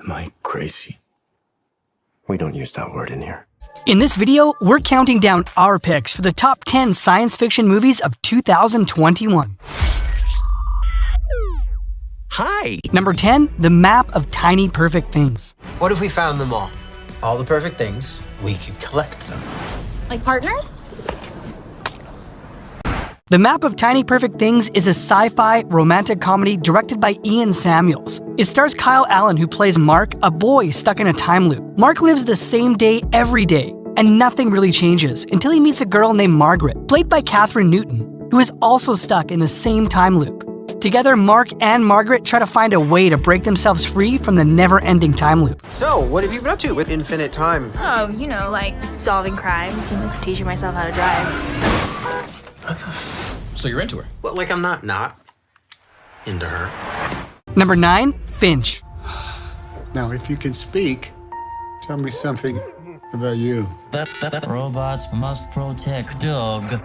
Am I crazy? We don't use that word in here. In this video, we're counting down our picks for the top 10 science fiction movies of 2021. Hi! Number 10, The Map of Tiny Perfect Things. What if we found them all? All the perfect things, we could collect them. Like partners? The Map of Tiny Perfect Things is a sci-fi romantic comedy directed by Ian Samuels. It stars Kyle Allen, who plays Mark, a boy stuck in a time loop. Mark lives the same day every day, and nothing really changes until he meets a girl named Margaret, played by Katherine Newton, who is also stuck in the same time loop. Together, Mark and Margaret try to find a way to break themselves free from the never-ending time loop. So, what have you been up to with infinite time? Oh, you know, like solving crimes and teaching myself how to drive. What the So you're into her? Well, like I'm not into her. Number 9, Finch. Now, if you can speak, tell me something about you. Robots must protect dog.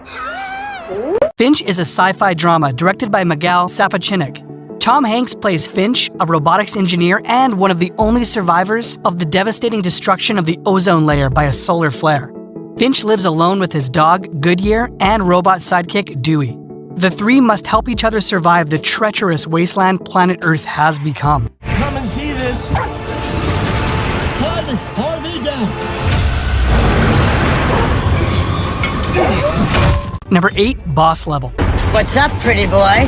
Finch is a sci-fi drama directed by Miguel Sapochnik. Tom Hanks plays Finch, a robotics engineer and one of the only survivors of the devastating destruction of the ozone layer by a solar flare. Finch lives alone with his dog, Goodyear, and robot sidekick, Dewey. The three must help each other survive the treacherous wasteland planet Earth has become. Come and see this. Tie the RV down! Number 8, Boss Level. What's up, pretty boy?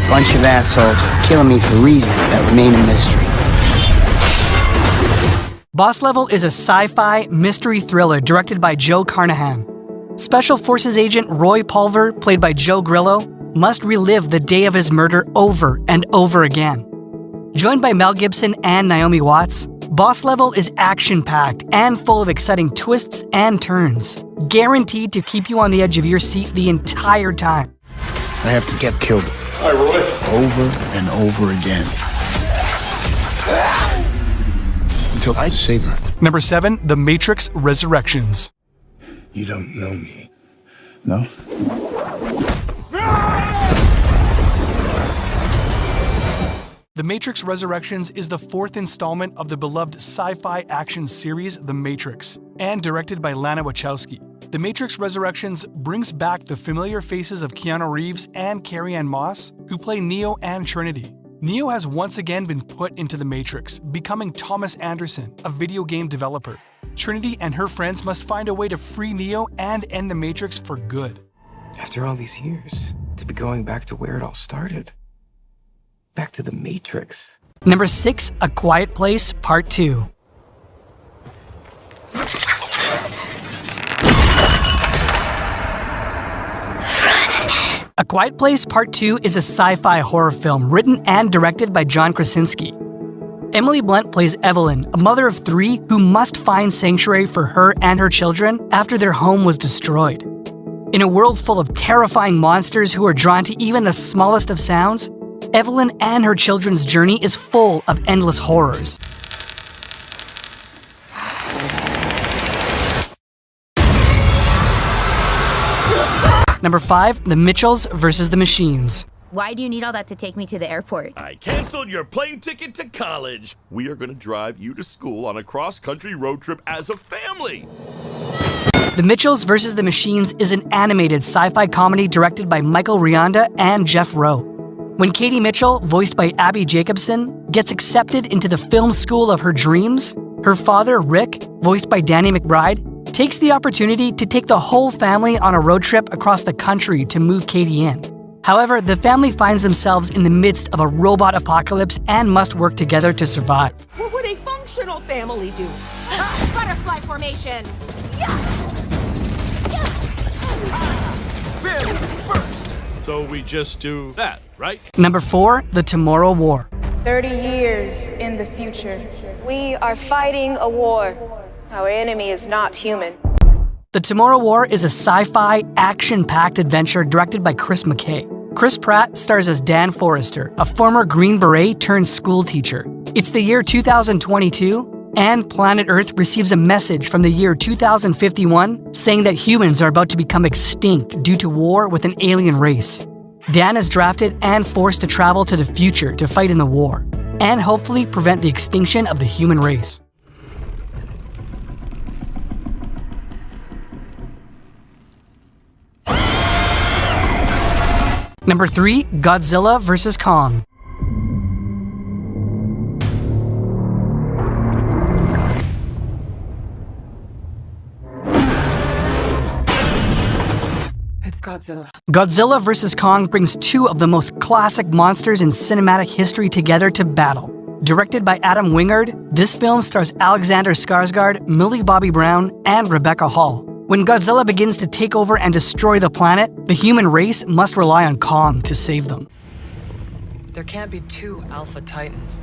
Bunch of assholes are killing me for reasons that remain a mystery. Boss Level is a sci-fi mystery thriller directed by Joe Carnahan. Special Forces agent Roy Pulver, played by Joe Grillo, must relive the day of his murder over and over again. Joined by Mel Gibson and Naomi Watts, Boss Level is action-packed and full of exciting twists and turns, guaranteed to keep you on the edge of your seat the entire time. I have to get killed. Hi, Roy. Over and over again. Until I save her. Number 7, The Matrix Resurrections. You don't know me. No? The Matrix Resurrections is the 4th installment of the beloved sci-fi action series The Matrix, and directed by Lana Wachowski. The Matrix Resurrections brings back the familiar faces of Keanu Reeves and Carrie-Anne Moss, who play Neo and Trinity. Neo has once again been put into the Matrix, becoming Thomas Anderson, a video game developer. Trinity and her friends must find a way to free Neo and end the Matrix for good. After all these years, to be going back to where it all started. Back to the Matrix. Number 6, A Quiet Place Part 2. A Quiet Place Part 2 is a sci-fi horror film written and directed by John Krasinski. Emily Blunt plays Evelyn, a mother of 3 who must find sanctuary for her and her children after their home was destroyed. In a world full of terrifying monsters who are drawn to even the smallest of sounds, Evelyn and her children's journey is full of endless horrors. Number 5, The Mitchells vs. the Machines. Why do you need all that to take me to the airport? I canceled your plane ticket to college. We are going to drive you to school on a cross-country road trip as a family. The Mitchells vs. the Machines is an animated sci-fi comedy directed by Michael Rianda and Jeff Rowe. When Katie Mitchell, voiced by Abby Jacobson, gets accepted into the film school of her dreams, her father, Rick, voiced by Danny McBride, takes the opportunity to take the whole family on a road trip across the country to move Katie in. However, the family finds themselves in the midst of a robot apocalypse and must work together to survive. What would a functional family do? Butterfly formation! Very first. So we just do that, right? Number 4, The Tomorrow War. 30 years in the future, we are fighting a war. Our enemy is not human. The Tomorrow War is a sci-fi, action-packed adventure directed by Chris McKay. Chris Pratt stars as Dan Forrester, a former Green Beret turned school teacher. It's the year 2022, and planet Earth receives a message from the year 2051 saying that humans are about to become extinct due to war with an alien race. Dan is drafted and forced to travel to the future to fight in the war. and hopefully prevent the extinction of the human race. Number 3, Godzilla vs. Kong. It's Godzilla. Godzilla vs. Kong brings two of the most classic monsters in cinematic history together to battle. Directed by Adam Wingard, this film stars Alexander Skarsgård, Millie Bobby Brown, and Rebecca Hall. When Godzilla begins to take over and destroy the planet, the human race must rely on Kong to save them. There can't be two Alpha Titans.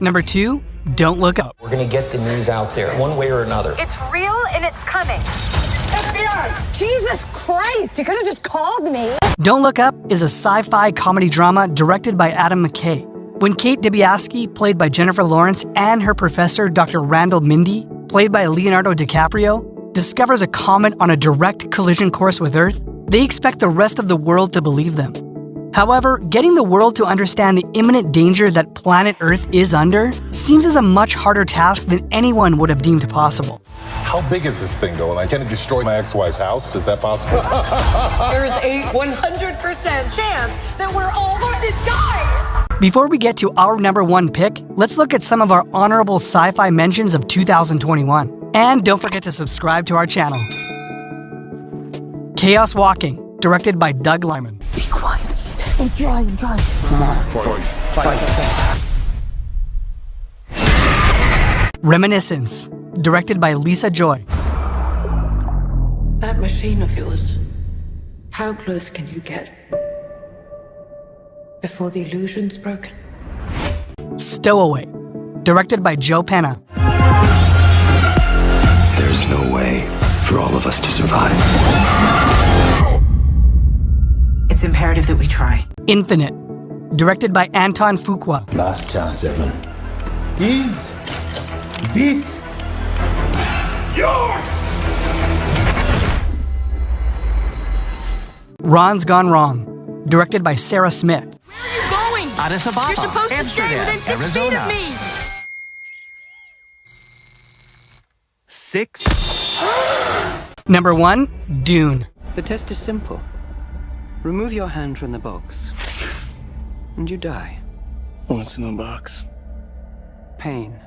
Number 2, Don't Look Up. We're gonna get the news out there, one way or another. It's real and it's coming. FBI! Jesus Christ, you could have just called me. Don't Look Up is a sci-fi comedy drama directed by Adam McKay. When Kate Dibiasky, played by Jennifer Lawrence, and her professor, Dr. Randall Mindy, played by Leonardo DiCaprio, discovers a comet on a direct collision course with Earth, they expect the rest of the world to believe them. However, getting the world to understand the imminent danger that planet Earth is under seems as a much harder task than anyone would have deemed possible. How big is this thing, though? Can it destroy my ex-wife's house? Is that possible? There's a 100% chance that we're all going to die! Before we get to our number 1 pick, let's look at some of our honorable sci-fi mentions of 2021. And don't forget to subscribe to our channel. Chaos Walking, directed by Doug Liman. Be quiet. I'm trying. Come on. Fight. Reminiscence, directed by Lisa Joy. That machine of yours, how close can you get before the illusion's broken? Stowaway, directed by Joe Penna. There's no way for all of us to survive. It's imperative that we try. Infinite, directed by Anton Fuqua. Last chance, Evan. Is this yours? Ron's Gone Wrong, directed by Sarah Smith. Where are you going? Addis Ababa, You're supposed to stay within 6 feet of me! 6. Number 1, Dune. The test is simple. Remove your hand from the box, and you die. What's in the box? Pain.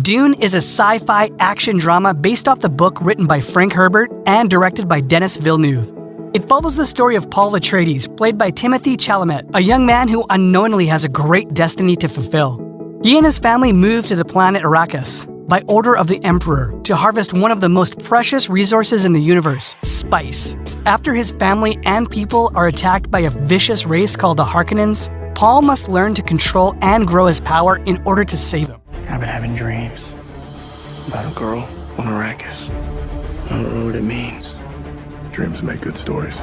Dune is a sci-fi action drama based off the book written by Frank Herbert and directed by Denis Villeneuve. It follows the story of Paul Atreides, played by Timothée Chalamet, a young man who unknowingly has a great destiny to fulfill. He and his family move to the planet Arrakis by order of the Emperor to harvest one of the most precious resources in the universe, spice. After his family and people are attacked by a vicious race called the Harkonnens, Paul must learn to control and grow his power in order to save them. I've been having dreams about a girl on Arrakis. I don't know what it means. Dreams make good stories.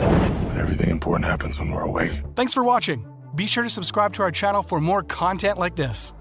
But everything important happens when we're awake. Thanks for watching. Be sure to subscribe to our channel for more content like this.